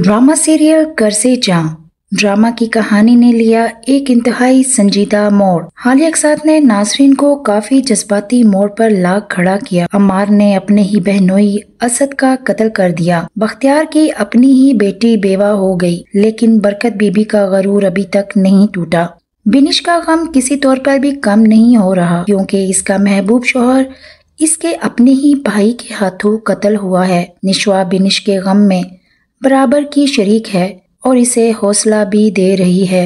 Drama serial घर से जहां ड्रामा की कहानी ने लिया एक इंतहाई संजीदा मोड़। हालिया के साथ ने नाजरीन को काफी जज्बाती मोड़ पर ला खड़ा किया। अम्मार ने अपने ही बहनोई असद का कत्ल कर दिया। बख्तियार की अपनी ही बेटी बेवा हो गई, लेकिन बरकत बीबी का गरूर अभी तक नहीं टूटा। बिनिश का गम किसी तौर पर भी कम नहीं हो रहा, क्योंकि इसका महबूब शोहर इसके अपने ही भाई के हाथों कत्ल हुआ है। निशवा बिनिश के गम में बराबर की शरीक है और इसे हौसला भी दे रही है।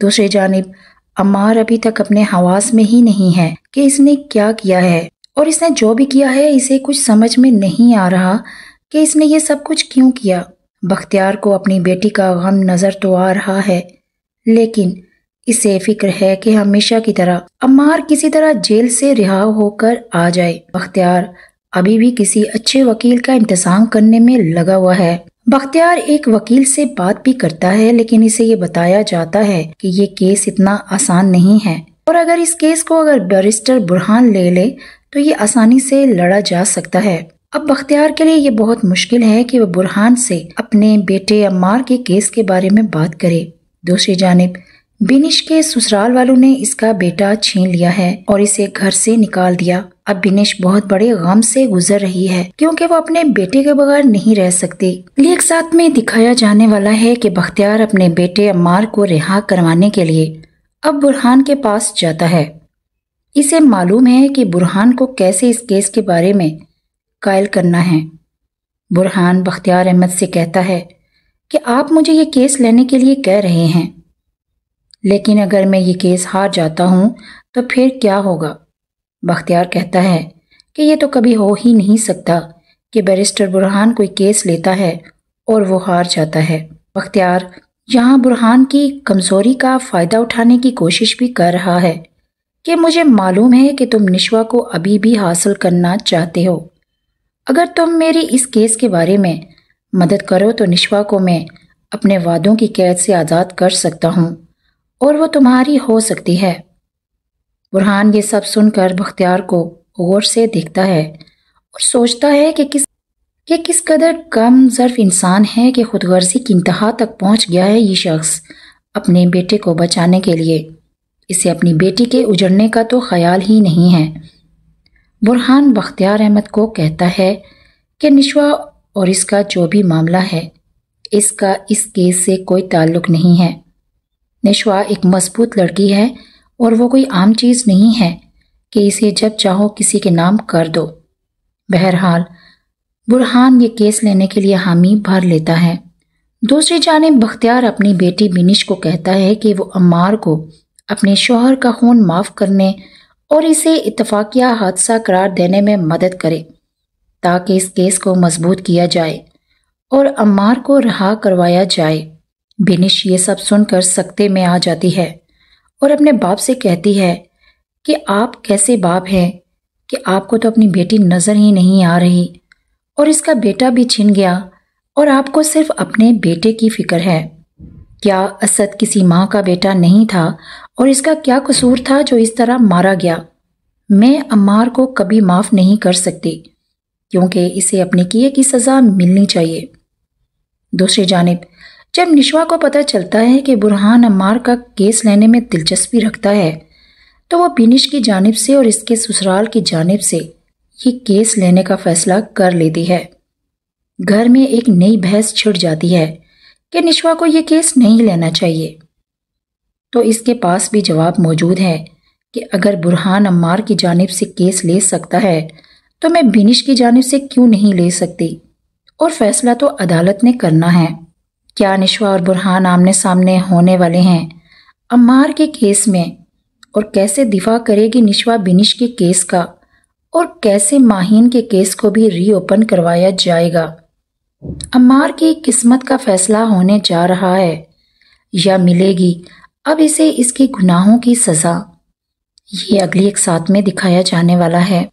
दूसरी जानिब अम्मार अभी तक अपने हवास में ही नहीं है कि इसने क्या किया है, और इसने जो भी किया है इसे कुछ समझ में नहीं आ रहा कि इसने ये सब कुछ क्यों किया। बख्तियार को अपनी बेटी का गम नजर तो आ रहा है, लेकिन इसे फिक्र है कि हमेशा की तरह अम्मार किसी तरह जेल से रिहा होकर आ जाए। बख्तियार अभी भी किसी अच्छे वकील का इंतजाम करने में लगा हुआ है। बख्तियार एक वकील से बात भी करता है, लेकिन इसे ये बताया जाता है कि ये केस इतना आसान नहीं है, और अगर इस केस को बैरिस्टर बुरहान ले ले तो ये आसानी से लड़ा जा सकता है। अब बख्तियार के लिए ये बहुत मुश्किल है कि वह बुरहान से अपने बेटे अम्मार के केस के बारे में बात करे। दूसरी जानिब बिनिश के ससुराल वालों ने इसका बेटा छीन लिया है और इसे घर से निकाल दिया। अब बिनिश बहुत बड़े गम से गुजर रही है, क्योंकि वो अपने बेटे के बगैर नहीं रह सकती। एक साथ में दिखाया जाने वाला है कि बख्तियार अपने बेटे अम्मार को रिहा करवाने के लिए अब बुरहान के पास जाता है। इसे मालूम है कि बुरहान को कैसे इस केस के बारे में कायल करना है। बुरहान बख्तियार अहमद से कहता है कि आप मुझे ये केस लेने के लिए कह रहे हैं, लेकिन अगर मैं ये केस हार जाता हूँ तो फिर क्या होगा। बख्तियार कहता है कि ये तो कभी हो ही नहीं सकता कि बैरिस्टर बुरहान कोई केस लेता है और वो हार जाता है। बख्तियार यहाँ बुरहान की कमजोरी का फायदा उठाने की कोशिश भी कर रहा है कि मुझे मालूम है कि तुम निशवा को अभी भी हासिल करना चाहते हो। अगर तुम मेरी इस केस के बारे में मदद करो तो निशवा को मैं अपने वादों की कैद से आज़ाद कर सकता हूँ और वो तुम्हारी हो सकती है। बुरहान ये सब सुनकर बख्तियार को गौर से देखता है और सोचता है कि किस कदर कम ज़र्फ इंसान है कि खुदगर्जी की इंतहा तक पहुंच गया है ये शख्स अपने बेटे को बचाने के लिए। इसे अपनी बेटी के उजड़ने का तो ख्याल ही नहीं है। बुरहान बख्तियार अहमद को कहता है कि निशवा और इसका जो भी मामला है, इसका इस केस से कोई ताल्लुक नहीं है। निशवा एक मजबूत लड़की है और वो कोई आम चीज़ नहीं है कि इसे जब चाहो किसी के नाम कर दो। बहरहाल बुरहान ये केस लेने के लिए हामी भर लेता है। दूसरी जानिब बख्तियार अपनी बेटी बिनिश को कहता है कि वो अम्मार को अपने शौहर का खून माफ़ करने और इसे इत्तफाकिया हादसा करार देने में मदद करे, ताकि इस केस को मजबूत किया जाए और अम्मार को रिहा करवाया जाए। बिनिश ये सब सुनकर सकते में आ जाती है और अपने बाप से कहती है कि आप कैसे बाप हैं कि आपको तो अपनी बेटी नजर ही नहीं आ रही, और इसका बेटा भी छिन गया और आपको सिर्फ अपने बेटे की फिक्र है। क्या असद किसी माँ का बेटा नहीं था, और इसका क्या कसूर था जो इस तरह मारा गया। मैं अम्मार को कभी माफ़ नहीं कर सकती, क्योंकि इसे अपने किए की सज़ा मिलनी चाहिए। दूसरी जानिब जब निशवा को पता चलता है कि बुरहान अम्मार का केस लेने में दिलचस्पी रखता है, तो वो बिनिश की जानिब से और इसके ससुराल की जानिब से ये केस लेने का फैसला कर लेती है। घर में एक नई बहस छिड़ जाती है कि निशवा को ये केस नहीं लेना चाहिए, तो इसके पास भी जवाब मौजूद है कि अगर बुरहान अम्मार की जानिब से केस ले सकता है तो मैं बिनिश की जानिब से क्यों नहीं ले सकती, और फैसला तो अदालत ने करना है। क्या निशवा और बुरहान आमने सामने होने वाले हैं अम्मार के केस में, और कैसे दिफा करेगी निशवा बिनिश के केस का, और कैसे माहीन के केस को भी रीओपन करवाया जाएगा। अम्मार की किस्मत का फैसला होने जा रहा है, या मिलेगी अब इसे इसके गुनाहों की सज़ा। ये अगली एक साथ में दिखाया जाने वाला है।